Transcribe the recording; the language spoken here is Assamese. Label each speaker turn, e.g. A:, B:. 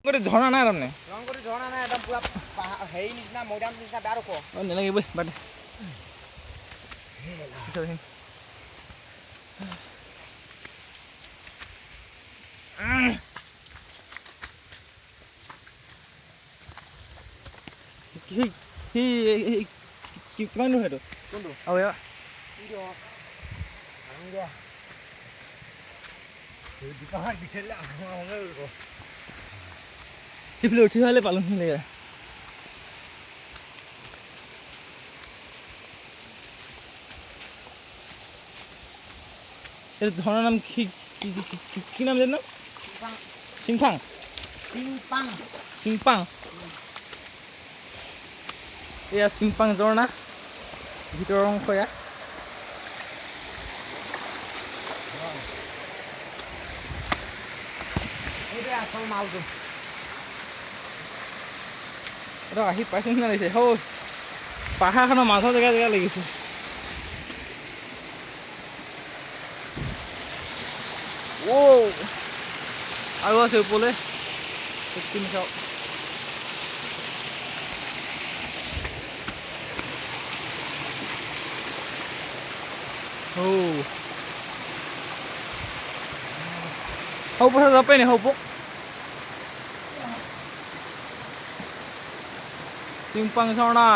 A: ঝৰ্ণা নাই তাৰমানে
B: ৰংগৰি ঝৰ্ণা নাই একদম পুৰা হেৰি নিচিনা মৈদাম নিচিনা বেয়া ৰখ
A: নালাগে বৈ বাদ কিমান দূৰ সেইটো
B: কোনটো
A: আৰু সেইফালে উঠি হ'লে পালোঁ লাগে এই ঝৰ্ণাৰ নাম কি নাম জানো চিংফাং চিংপাং এয়া চিংপাং ঝৰ্ণা ভিতৰৰ অংশ এয়া
B: আচল মালটো
A: এটা আহি পাইছে নিচিনা লাগিছে হৌ পাহাৰখনৰ মাজৰ জেগা লাগিছে আৰু আছে ওপৰলৈ চাওক সৌ পথা যাব পাৰি নি সৌ চিংপাং ঝৰ্ণা